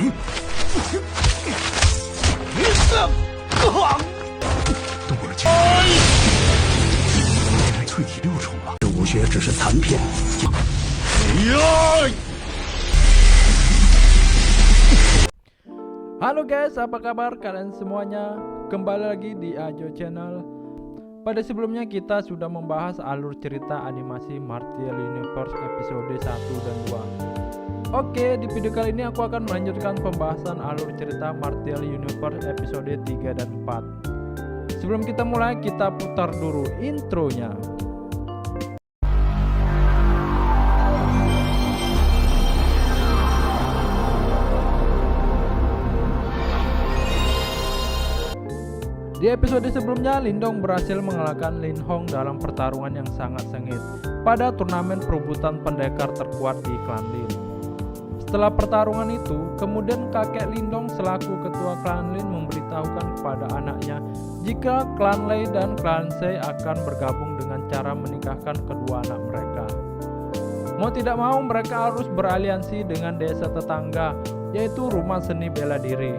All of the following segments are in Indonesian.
动过了竟然淬体6重了，这武学只是残片。Halo guys, apa kabar kalian semuanya? Kembali lagi di Ajo Channel. Pada sebelumnya kita sudah membahas alur cerita animasi Martial Universe episode 1 dan 2. Oke, di video kali ini aku akan melanjutkan pembahasan alur cerita Martial Universe episode 3 dan 4. Sebelum kita mulai, kita putar dulu intronya. Di episode sebelumnya, Lindong berhasil mengalahkan Lin Hong dalam pertarungan yang sangat sengit pada turnamen perebutan pendekar terkuat di klan Lin. Setelah pertarungan itu, kemudian kakek Lindong selaku ketua klan Lin memberitahukan kepada anaknya jika klan Lei dan klan Sei akan bergabung dengan cara menikahkan kedua anak mereka. Mau tidak mau mereka harus beraliansi dengan desa tetangga, yaitu Rumah Seni Bela Diri.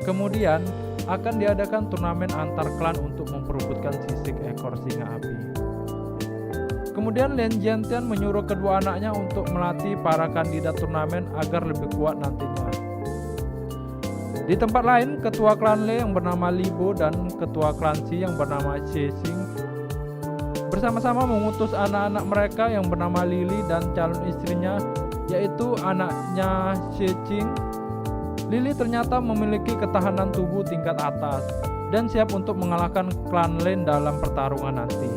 Kemudian akan diadakan turnamen antar klan untuk memperebutkan sisik ekor singa api. Kemudian Lin Jiantian menyuruh kedua anaknya untuk melatih para kandidat turnamen agar lebih kuat nantinya. Di tempat lain, ketua klan Lei yang bernama Li Bo dan ketua klan Xi yang bernama Xie Xing bersama-sama mengutus anak-anak mereka yang bernama Lili dan calon istrinya, yaitu anaknya Xie Qing. Lili ternyata memiliki ketahanan tubuh tingkat atas dan siap untuk mengalahkan klan Lin dalam pertarungan nanti.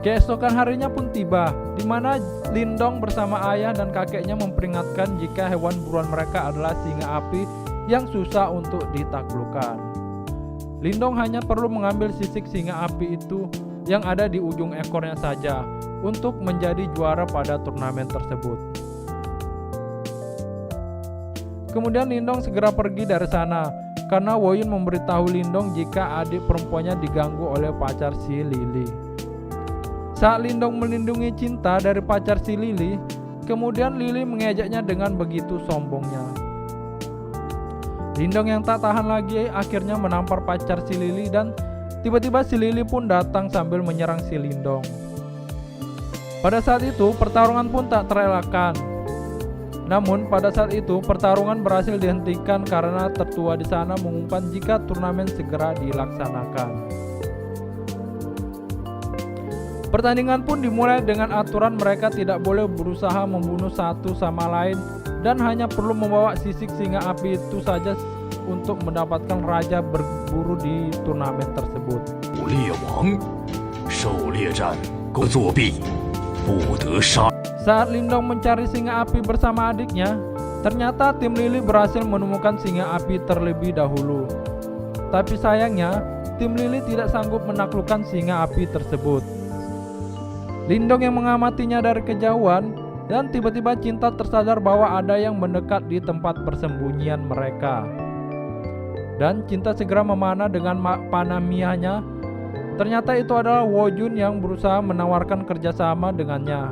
Keesokan harinya pun tiba, di mana Lindong bersama ayah dan kakeknya memperingatkan jika hewan buruan mereka adalah singa api yang susah untuk ditaklukkan. Lindong hanya perlu mengambil sisik singa api itu yang ada di ujung ekornya saja untuk menjadi juara pada turnamen tersebut. Kemudian Lindong segera pergi dari sana karena Woyun memberitahu Lindong jika adik perempuannya diganggu oleh pacar si Lili. Saat Lindong melindungi cinta dari pacar si Lili, kemudian Lili mengejaknya dengan begitu sombongnya. Lindong yang tak tahan lagi akhirnya menampar pacar si Lili dan tiba-tiba si Lili pun datang sambil menyerang si Lindong. Pada saat itu pertarungan pun tak terelakkan. Namun pada saat itu pertarungan berhasil dihentikan karena tertua di sana mengumumkan jika turnamen segera dilaksanakan. Pertandingan pun dimulai dengan aturan mereka tidak boleh berusaha membunuh satu sama lain dan hanya perlu membawa sisik singa api itu saja untuk mendapatkan raja berburu di turnamen tersebut. 捕猎王，狩猎战，够作弊，不得杀。 Saat Lindong mencari singa api bersama adiknya, ternyata tim Lili berhasil menemukan singa api terlebih dahulu. Tapi sayangnya, tim Lili tidak sanggup menaklukkan singa api tersebut. Lindong yang mengamatinya dari kejauhan, dan tiba-tiba Cinta tersadar bahwa ada yang mendekat di tempat persembunyian mereka. Dan Cinta segera memanah dengan panah Mianya. Ternyata itu adalah Wojun yang berusaha menawarkan kerjasama dengannya,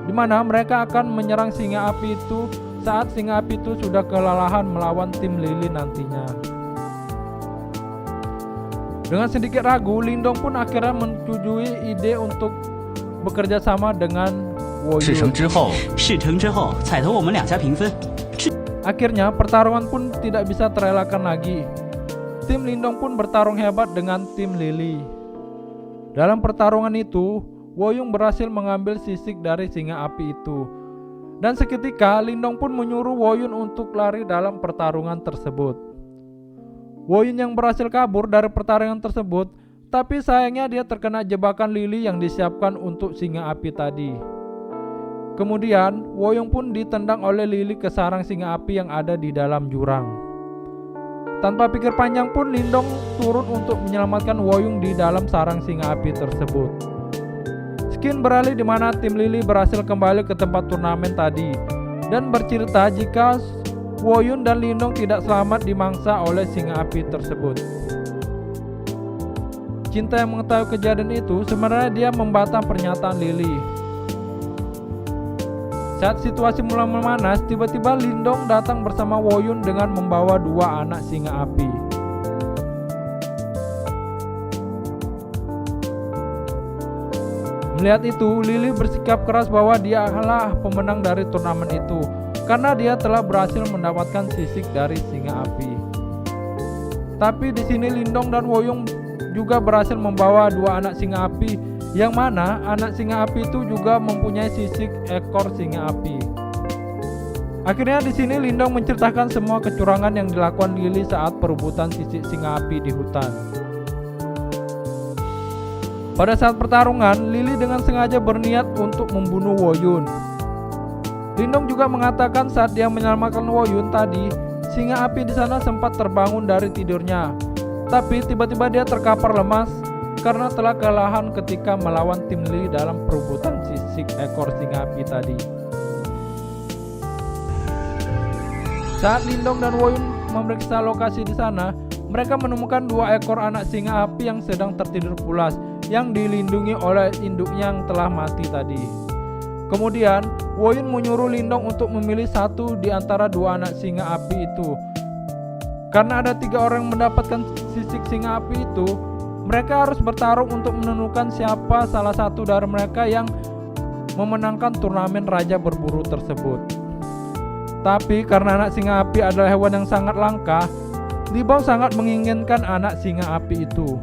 di mana mereka akan menyerang singa api itu saat singa api itu sudah kelelahan melawan tim Lili nantinya. Dengan sedikit ragu, Lindong pun akhirnya menyetujui ide untuk bekerja sama dengan Woyun. Akhirnya pertarungan pun tidak bisa terelakkan lagi. Tim Lindong pun bertarung hebat dengan tim Lili. Dalam pertarungan itu, Woyun berhasil mengambil sisik dari singa api itu. Dan seketika Lindong pun menyuruh Woyun untuk lari dalam pertarungan tersebut. Woyun yang berhasil kabur dari pertarungan tersebut, tapi sayangnya dia terkena jebakan Lili yang disiapkan untuk singa api tadi. Kemudian Woyun pun ditendang oleh Lili ke sarang singa api yang ada di dalam jurang. Tanpa pikir panjang pun Lindong turun untuk menyelamatkan Woyun di dalam sarang singa api tersebut. Skin beralih di mana tim Lili berhasil kembali ke tempat turnamen tadi dan bercerita jika Woyun dan Lindong tidak selamat dimangsa oleh singa api tersebut. Cinta yang mengetahui kejadian itu sebenarnya dia membantah pernyataan Lili. Saat situasi mulai memanas, tiba-tiba Lindong datang bersama Woyun dengan membawa 2 anak singa api. Melihat itu, Lily bersikap keras bahwa dia adalah pemenang dari turnamen itu karena dia telah berhasil mendapatkan sisik dari singa api. Tapi di sini Lindong dan Woyun juga berhasil membawa 2 anak singa api, yang mana anak singa api itu juga mempunyai sisik ekor singa api. Akhirnya di sini Lindong menceritakan semua kecurangan yang dilakukan Lily saat perebutan sisik singa api di hutan. Pada saat pertarungan, Lily dengan sengaja berniat untuk membunuh Woyun. Lindong juga mengatakan saat dia menyelamatkan Woyun tadi, singa api di sana sempat terbangun dari tidurnya. Tapi tiba-tiba dia terkapar lemas karena telah kelelahan ketika melawan tim Lily dalam perebutan sisik ekor singa api tadi. Saat Lindong dan Woyun memeriksa lokasi di sana, mereka menemukan 2 ekor anak singa api yang sedang tertidur pulas, yang dilindungi oleh induknya yang telah mati tadi. Kemudian, Woyun menyuruh Lindong untuk memilih satu di antara 2 anak singa api itu. Karena ada 3 orang yang mendapatkan sisik singa api itu, mereka harus bertarung untuk menentukan siapa salah satu dari mereka yang memenangkan turnamen Raja Berburu tersebut. Tapi karena anak singa api adalah hewan yang sangat langka, Li Bao sangat menginginkan anak singa api itu.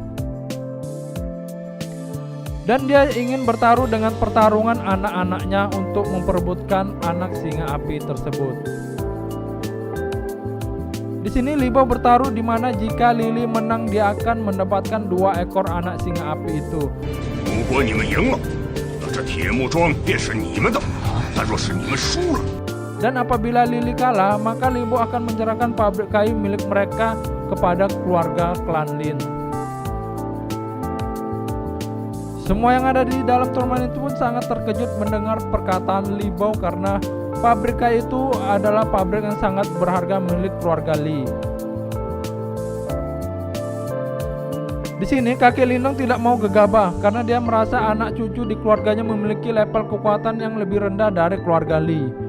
Dan dia ingin bertaruh dengan pertarungan anak-anaknya untuk memperebutkan anak singa api tersebut. Di sini Li Bao bertaruh di mana jika Lily menang dia akan mendapatkan 2 ekor anak singa api itu. 如果你们赢了，那这铁木桩便是你们的；但若是你们输了， Dan apabila Lily kalah, maka Li Bao akan menyerahkan pabrik kayu milik mereka kepada keluarga klan Lin. Semua yang ada di dalam turnamen itu pun sangat terkejut mendengar perkataan Li Bao karena pabrik kayu itu adalah pabrik yang sangat berharga milik keluarga Li. Di sini kakek Lindong tidak mau gegabah karena dia merasa anak cucu di keluarganya memiliki level kekuatan yang lebih rendah dari keluarga Li.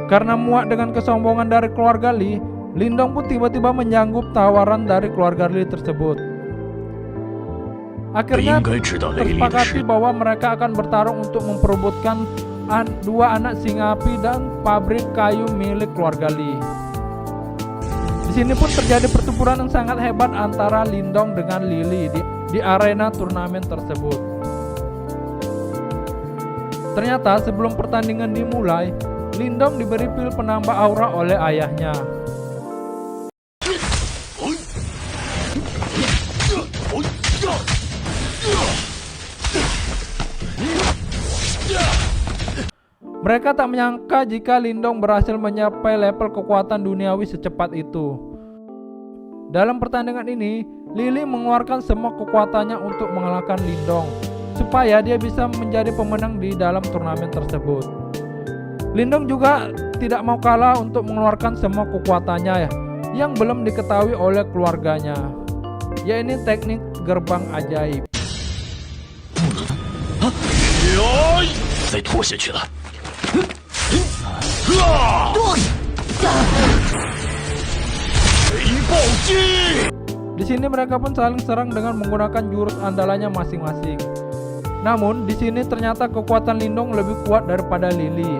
Karena muak dengan kesombongan dari keluarga Li, Lindong pun tiba-tiba menyanggup tawaran dari keluarga Li tersebut. Akhirnya tersepakati bahwa mereka akan bertarung untuk memperebutkan 2 anak singa api dan pabrik kayu milik keluarga Li. Di sini pun terjadi pertempuran yang sangat hebat antara Lindong dengan Lily di arena turnamen tersebut. Ternyata sebelum pertandingan dimulai, Lindong diberi pil penambah aura oleh ayahnya. Mereka tak menyangka jika Lindong berhasil mencapai level kekuatan duniawi secepat itu. Dalam pertandingan ini, Lily mengeluarkan semua kekuatannya untuk mengalahkan Lindong, supaya dia bisa menjadi pemenang di dalam turnamen tersebut. Lindong juga tidak mau kalah untuk mengeluarkan semua kekuatannya yang belum diketahui oleh keluarganya, yaitu teknik gerbang ajaib. 再拖下去了。 Di sini mereka pun saling serang dengan menggunakan jurus andalannya masing-masing. Namun di sini ternyata kekuatan Lindong lebih kuat daripada Lily.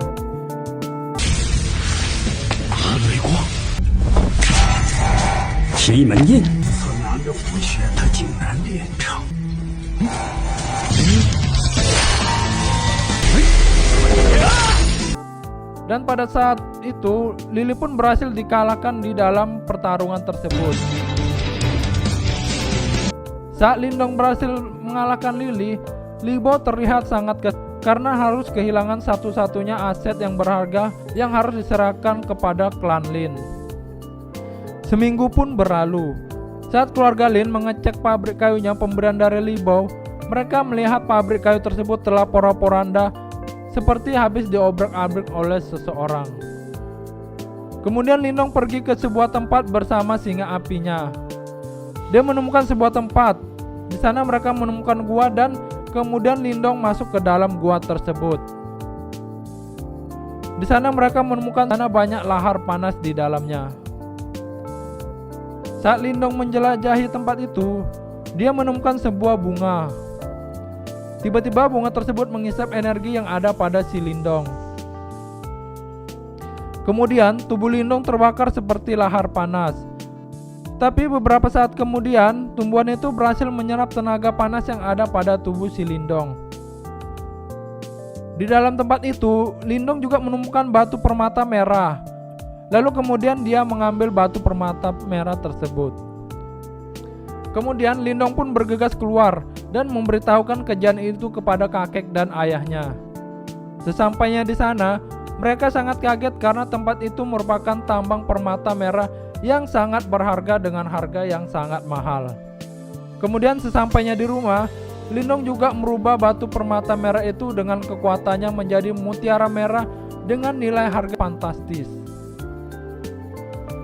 Dan pada saat itu, Lily pun berhasil dikalahkan di dalam pertarungan tersebut. Saat Lindong berhasil mengalahkan Lily, Li Bao terlihat sangat kesal karena harus kehilangan satu-satunya aset yang berharga yang harus diserahkan kepada klan Lin. Seminggu pun berlalu. Saat keluarga Lin mengecek pabrik kayunya pemberian dari Li Bao, mereka melihat pabrik kayu tersebut telah porak-poranda seperti habis diobrak-abrik oleh seseorang. Kemudian Lindong pergi ke sebuah tempat bersama singa apinya. Dia menemukan sebuah tempat. Di sana mereka menemukan gua dan kemudian Lindong masuk ke dalam gua tersebut. Di sana mereka menemukan banyak lahar panas di dalamnya. Saat Lindong menjelajahi tempat itu, dia menemukan sebuah bunga. Tiba-tiba bunga tersebut menghisap energi yang ada pada si Lindong. Kemudian tubuh Lindong terbakar seperti lahar panas. Tapi beberapa saat kemudian, tumbuhan itu berhasil menyerap tenaga panas yang ada pada tubuh si Lindong. Di dalam tempat itu, Lindong juga menemukan batu permata merah. Lalu kemudian dia mengambil batu permata merah tersebut. Kemudian Lindong pun bergegas keluar dan memberitahukan kejadian itu kepada kakek dan ayahnya. Sesampainya di sana, mereka sangat kaget karena tempat itu merupakan tambang permata merah yang sangat berharga dengan harga yang sangat mahal. Kemudian sesampainya di rumah, Lindong juga merubah batu permata merah itu dengan kekuatannya menjadi mutiara merah dengan nilai harga fantastis.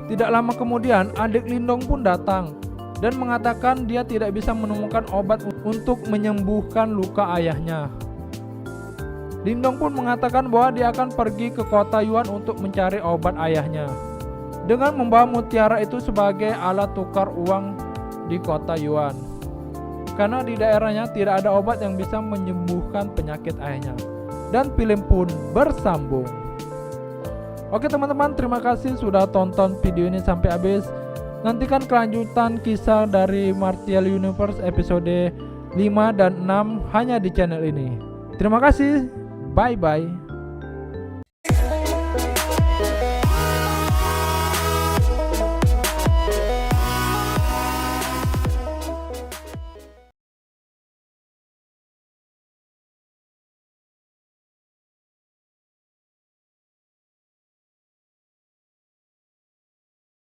Tidak lama kemudian, adik Lindong pun datang dan mengatakan dia tidak bisa menemukan obat untuk menyembuhkan luka ayahnya. Lindong pun mengatakan bahwa dia akan pergi ke kota Yuan untuk mencari obat ayahnya dengan membawa mutiara itu sebagai alat tukar uang di kota Yuan. Karena di daerahnya tidak ada obat yang bisa menyembuhkan penyakit ayahnya. Dan film pun bersambung. Oke teman-teman, terima kasih sudah tonton video ini sampai habis. Nantikan kelanjutan kisah dari Martial Universe episode 5 dan 6 hanya di channel ini. Terima kasih, bye bye.